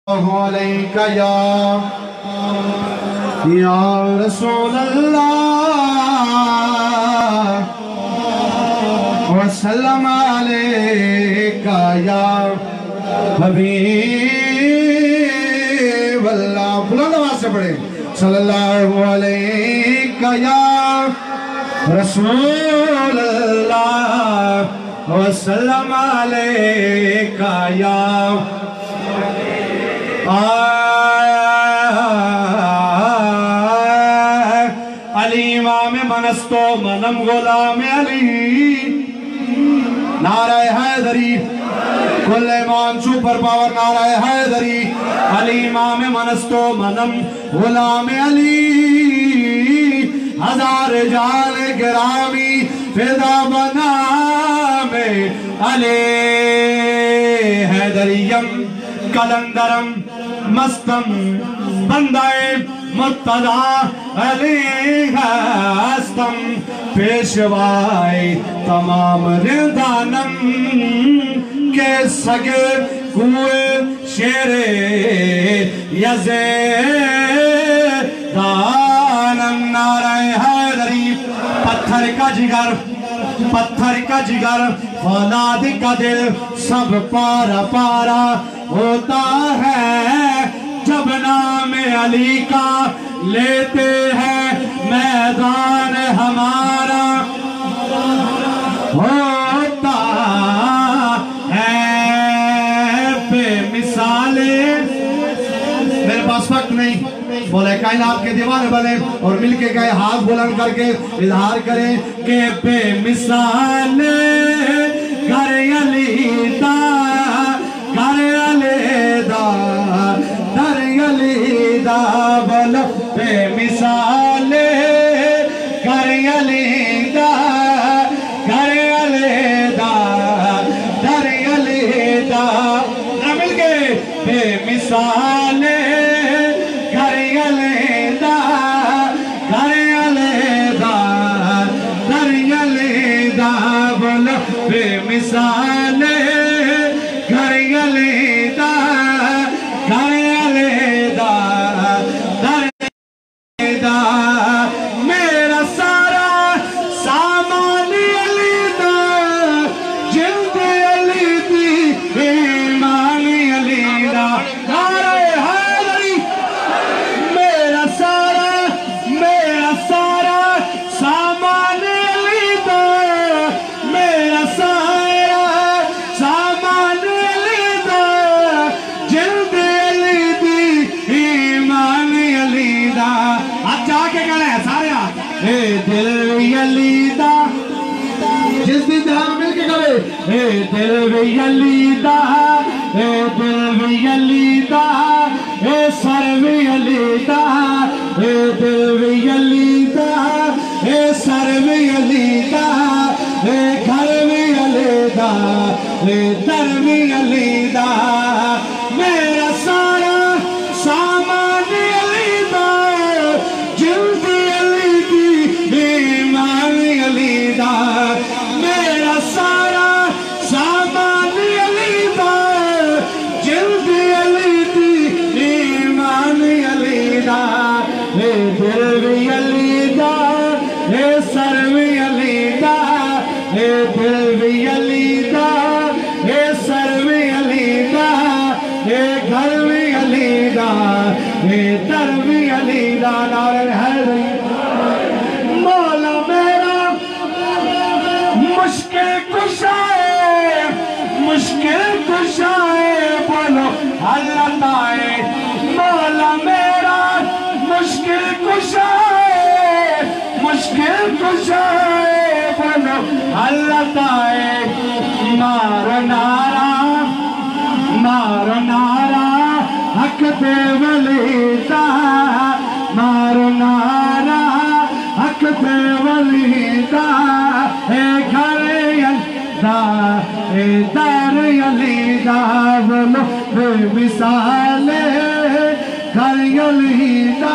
علیکہ یا رسول اللہ وسلم علیکہ یا حبیب اللہ بلند آواز سے پڑھیں صلی اللہ علیکہ یا رسول اللہ وسلم علیکہ یا علی امام منستو منم غلام علی نعرہ حیدری کل ایمان سپر پاور نعرہ حیدری علی امام منستو منم غلام علی ہزار جال گرامی فدا بنام علی حیدریم کلندرم مستم بندائے مرتضی علی ہستم پیشوائی تمام رندانم کے سگے کوئے شیر یزیدانم نعرہ حیدری پتھر کا جگر فولاد کا دل سب پارا پارا ہوتا ہے جب نام علی کا لیتے ہیں میدان ہمارا ہوتا ہے بے مثالیں میرے پاس وقت نہیں بولے کائنات کے دیوانے بنے اور مل کے گئے ہاتھ بلند کر کے اظہار کریں کہ بے مثالیں گھر علی دا گھر علی دا در علی دا بولو بے مثالیں گھر علی دا گھر علی دا در علی دا مل کے بے مثالیں بے مثال گھر علیدہ گھر علیدہ در علیدہ میرا سارا سامان علیدہ جلد علیدی ایمان علیدہ نعرہ حیدری میرا سارا سامان دل یلیدہ جس بھی دھیان مل کے کرے اے دل یلیدہ اے دل یلیدہ اے سر یلیدہ اے دل یلیدہ اے سر یلیدہ اے گھر یلیدہ اے در یلیدہ میرا سارا سامان یلیدہ جلد میرا سارا سامان علیدہ جلد علیدی ایمان علیدہ اے دل بھی علیدہ اے سر بھی علیدہ اے دل بھی علیدہ اے سر بھی علیدہ اے گھر بھی علیدہ اے در بھی علیدہ نعرہ حیدری مشکل کشائے بولو اللہ تائے مولا میرا مشکل کشائے بولو اللہ تائے مارو نارا حق دے ولیدہ مارو نارا حق دے ولیدہ اے گھر یلیدہ اے در یلیدہ بولو بے مثالیں گھر یلیدہ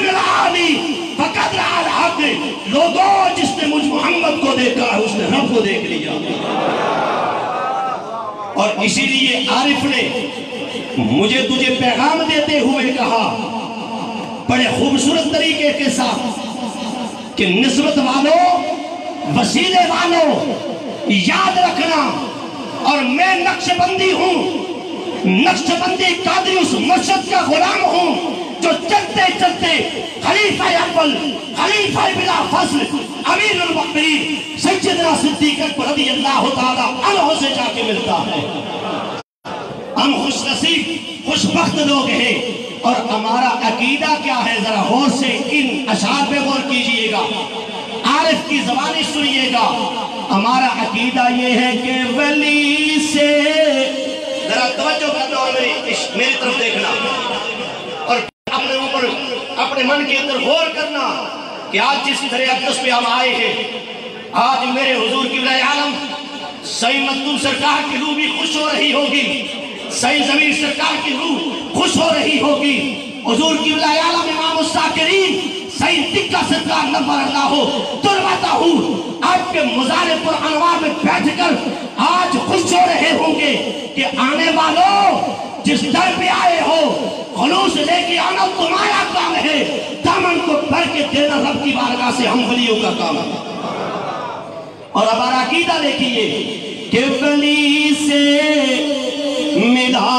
من رآنی فقد رأى الحق، لوگوں جس نے مجھ محمد کو دیکھا ہے اس نے رب کو دیکھ لیا۔ اور اسی لیے عارف نے مجھے تجھے پیغام دیتے ہوئے کہا بڑے خوبصورت طریقے کے ساتھ کہ نسبت والوں، وسیلے والوں، یاد رکھنا، اور میں نقش بندی ہوں، نقش بندی قادری اس مرشد کا غلام ہوں جو چلتے چلتے خلیفہ اول، خلیفہ بلا فصل، امیر المؤمنین سیدنا صدیق اکبر رضی اللہ تعالیٰ عنہ سے جا کے ملتا ہے۔ ہم خوش نصیب، خوش بخت لوگ ہیں، اور ہمارا عقیدہ کیا ہے؟ ذرا غور سے ان اشعار پہ غور کیجئے گا، عارف کی زبانی سنیے گا۔ ہمارا عقیدہ یہ ہے کہ ولی سے، ذرا توجہ کرنا اور میری طرف دیکھنا، اور اپنے اوپر، اپنے من کے اندر غور کرنا کہ آج جس طرح اقدس پہ ہم آئے ہیں، آج میرے حضور قبلہ عالم سید مخدوم سرکار کی روح بھی خوش ہو رہی ہوگی، سید ضمیر سرکار کی روح خوش ہو رہی ہوگی، حضور قبلہ عالم امام الساکرین سید دکہ سرکار نور اللہ تربتہ آپ کے مزار پر انوار میں بیٹھ کر آج خوش ہو رہے ہوں گے کہ آنے والوں جس در پہ آئے ہو خلوص لے کے آنا تمہارا کام ہے، دامن کو بھر کے دینا رب کی بارگاہ سے ہم ولیوں کا کام ہے۔ اور ہمارا عقیدہ دیکھیے کہ ولی سے ملا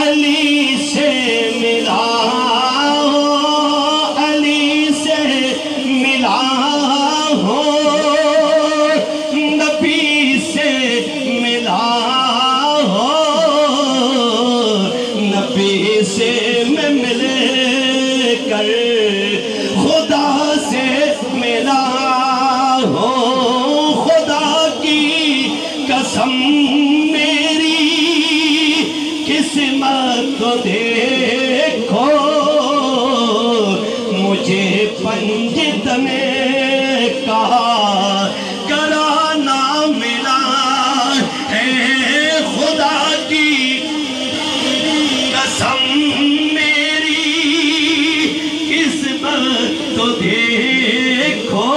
علی سے ملا، علی سے ملا ہو، نبی سے ملا ہو، نبی سے میں مل کر خدا سے ملا ہو، خدا کی قسم میری قسمت کو دیکھو، مجھے پنجت میں کہا کرانا ملا ہے، خدا کی قسم میری قسمت تو دیکھو،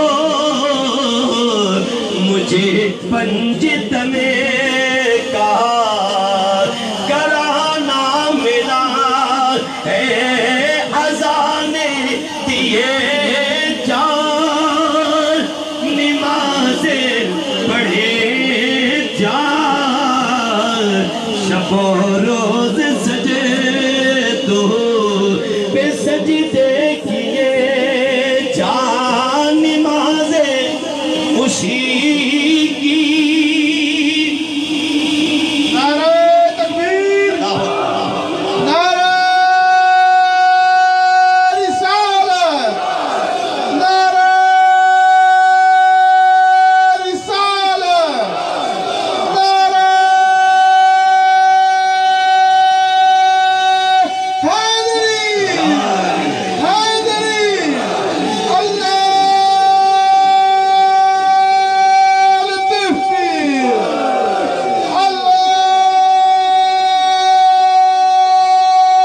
مجھے پنجت میں کہا کرانا ملا ہے، اذان دیے جان، نمازیں پڑھے جان، شب و روز سجدوں پہ سجدے کیے جان، نمازیں اسی کی۔ نعرہ تکبیر، نعرہ رسالت، نعرہ رسالت، نعرہ حیدری، حیدری، اللہ لطفی، اللہ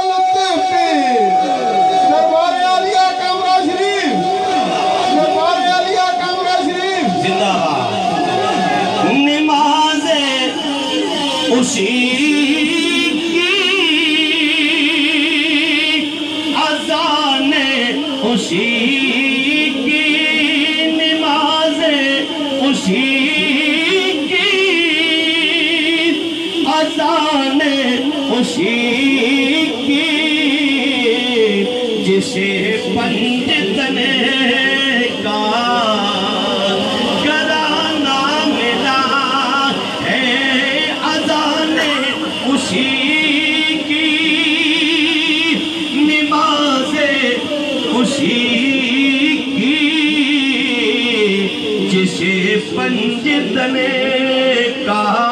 لطفی، دربار عالیہ کمرہ شریف، دربار عالیہ کمرہ شریف، زندہ باد۔ نمازیں اسی کی، اذانیں اسی کی، نمازیں اسی کی، اذانیں اسی کی، جسے پنڈت نے کہا کرانا ملا ہے، اذانیں اسی کی، نمازیں اسی کی، جسے پنڈت نے کہا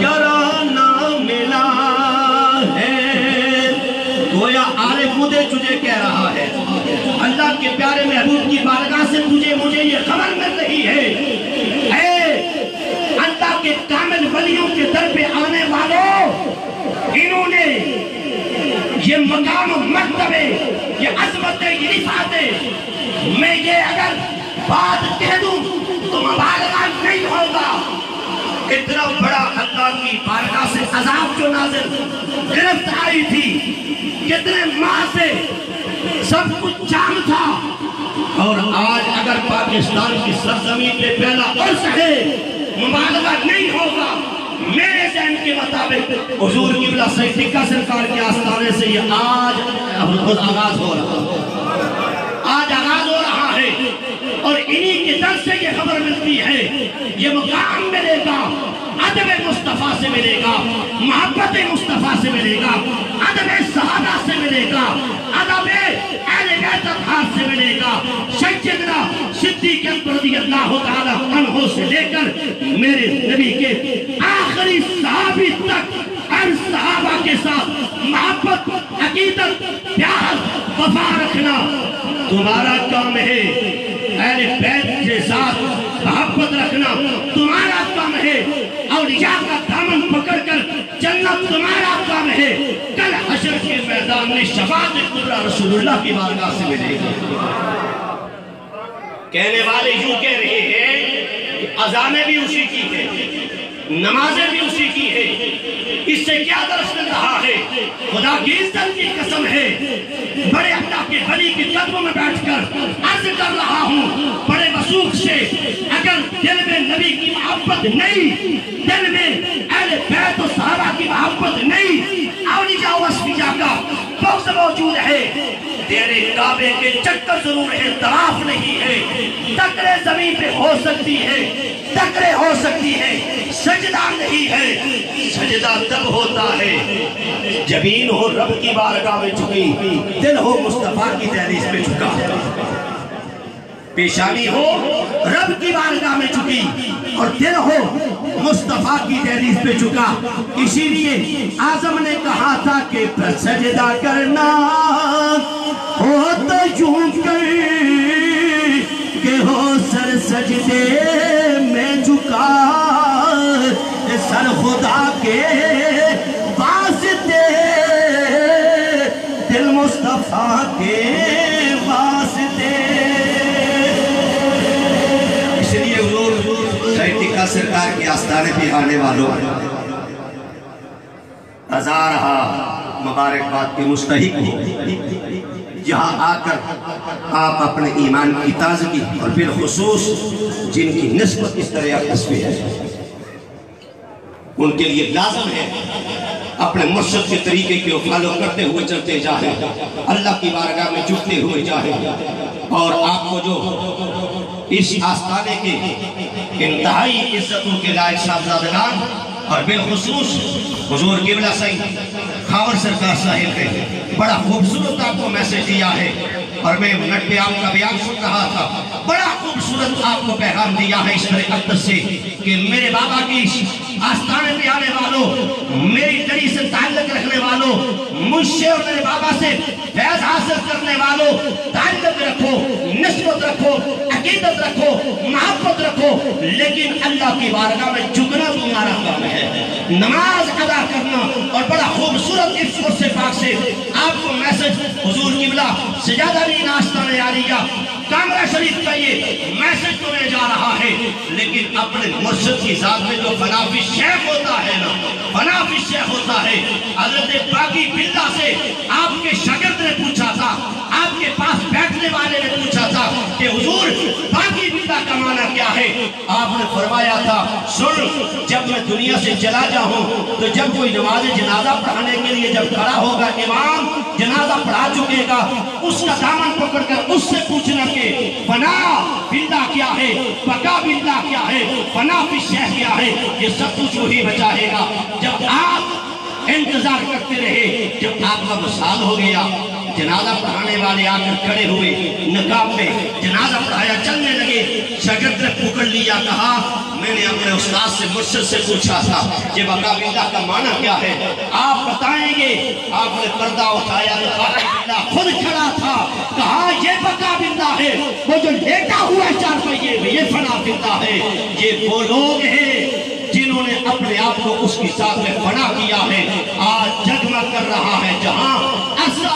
کرانا ملا ہے۔ گویا عارف مجھے تجھے کہہ رہا ہے، اللہ کے پیارے محبوب کی بارگاہ سے تجھے مجھے یہ خبر مل رہی ہے، اے اللہ کے کامل ولیوں کے در پہ آنے والوں، انہوں نے یہ مقام مرتبے، یہ عظمت، یہ رفعتیں، میں یہ اگر بات کہہ دوں تو مبالغہ نہیں ہوگا۔ اتنا بڑا اللہ کی بارگاہ سے عذاب جو نازل گرفت آئی تھی، کتنے ماہ سے سب کچھ جام تھا، اور آج اگر پاکستان کی سرزمین پہ پہلا عرص ہے، مبالغہ نہیں ہوگا۔ میرے ذہن کے مطابق حضور قبلہ سید ٹکا سرکار کے آستانے سے یہ آج آغاز ہو رہا ہے، اور انہی کے در سے یہ خبر ملتی ہے، یہ مقام ملے گا، ادب مصطفیٰ سے ملے گا، محبت مصطفیٰ سے ملے گا، ادب صحابہ سے ملے گا، ادب اہل بیت اطہار سے ملے گا۔ سیدنا صدیق اکبر رضی اللہ تعالیٰ عنہ سے لے کر میرے نبی کے آخری صحابی تک ہر صحابہ کے ساتھ محبت، عقیدت، پیار، وفا رکھنا تمہارا کام ہے۔ اہل بیت کے ساتھ محبت رکھنا تمہارا کام ہے۔ اولیاء کا دامن پکڑ کر جنت تمہارا کام ہے۔ کل حشر کے میدان میں شفاعت کبریٰ رسول اللہ کی بارگاہ سے ملے گی۔ کہنے والے یوں کہہ رہے ہیں، اذانیں بھی اسی کی ہے، نمازیں بھی اسی کی ہے، اس سے کیا درس مل رہا ہے؟ خدا کی عزت کی قسم ہے، بڑے اللہ کے ولی کے قدموں میں بیٹھ کر عرض کر رہا ہوں، بڑے وثوق سے اگر دل میں نبی کی محبت نہیں، دل میں اہل بیت و صحابہ کی محبت نہیں، اولیاء و اصفیاء کا بغض موجود ہے، تیرے کعبے کے چکر ضرور ہے، طواف نہیں ہے، ٹکرے زمین پہ ہو سکتی ہے، ٹکرے ہو سکتی ہے، سجدہ نہیں ہے۔ سجدہ تب ہوتا ہے جبین ہو رب کی بارگاہ میں جھکی، دل ہو مصطفیٰ کی دہلیز پہ جھکا، پیشانی ہو رب کی بارگاہ میں جھکی اور دل ہو مصطفیٰ کی دہلیز پہ جھکا۔ اسی لیے اعظم نے کہا تھا کہ سجدہ کرنا ہو تو یوں کر کہ ہو سر سجدے میں جھکا، سر خدا کے واسطے، دل مصطفیٰ کے واسطے۔ اس لیے حضور سید ٹکا سرکار کے آستانے پہ آنے والوں ہزارہا مبارکباد کے مستحق ہو، یہاں آ کر آپ اپنے ایمان کی تازگی اور بالخصوص جن کی نسبت اس طرح آپس میں ہے، ان کے لیے لازم ہے اپنے مرشد کے طریقے کو فالو کرتے ہوئے چلتے جائیں، اللہ کی بارگاہ میں جھکتے ہوئے جائیں، اور آپ کو جو اس آستانے کے انتہائی عزتوں کے لائق صاحبزادگان اور بالخصوص حضور قبلہ سید خاور سرکار صاحب نے بڑا خوبصورت آپ کو میسج دیا ہے، اور میں نٹ پہ آپ کا بیان سن رہا تھا، بڑا خوبصورت آپ کو پیغام دیا ہے اس طرح اقدس سے کہ میرے بابا کی آستانے پہ آنے والوں، میری دری سے تعلق رکھنے والوں، مجھ سے اور میرے بابا سے فیض حاصل کرنے والوں، تعلق رکھو، نسبت رکھو، عقیدت رکھو، محبت رکھو، لیکن اللہ کی بارگاہ میں جھکنا تمہارا کام ہے، نماز ادا کرنا۔ اور بڑا خوبصورت اس فرصے پاک سے آپ کو میسج حضور قبلہ سجادہ بھی آستانِ عالیہ کامرہ شریف کا یہ میسج تمہیں جا رہا ہے، لیکن اپنے مرشد کی ذات میں جو فنا فی شیخ ہوتا ہے نا، فنا فی شیخ ہوتا ہے۔ حضرت باقی بلّہ سے آپ کے شاگرد نے پوچھا تھا، آپ کے پاس بیٹھنے والے نے پوچھا تھا کہ حضور باقی بلّہ کا معنی کیا ہے؟ آپ نے فرمایا تھا، سن، جب میں دنیا سے چلا جاؤں تو جب کوئی نماز جنازہ پڑھانے کے لیے جب کھڑا ہوگا، امام جنازہ پڑھا چکے گا، اس کا دامن پکڑ کر اس سے پوچھنا کہ فنا بلّہ کیا ہے، بقا بلّہ کیا ہے، فنا فی شیخ کیا ہے، یہ سب کچھ وہی بچائے گا۔ جب آپ انتظار کرتے رہے، جب آپ کا وصال ہو گیا، جنازہ پڑھانے والے آ کر کھڑے ہوئے، نقاب میں جنازہ پڑھایا، چلنے لگے، شاگرد نے پکڑ لیا، کہا میں نے اپنے استاد سے مرشد سے پوچھا تھا کہ بقا بلّہ کا معنی کیا ہے، آپ بتائیں گے؟ آپ نے پردہ اٹھایا تو بقا بلّہ خود کھڑا تھا، کہا یہ بقا بلّہ ہے، وہ جو لیٹا ہوا ہے چار پہیے میں، یہ فنا بلّہ ہے۔ یہ وہ لوگ ہیں جنہوں نے اپنے آپ کو اس کی ذات میں فنا کیا ہے، آج جگمگ کر رہا ہے جہاں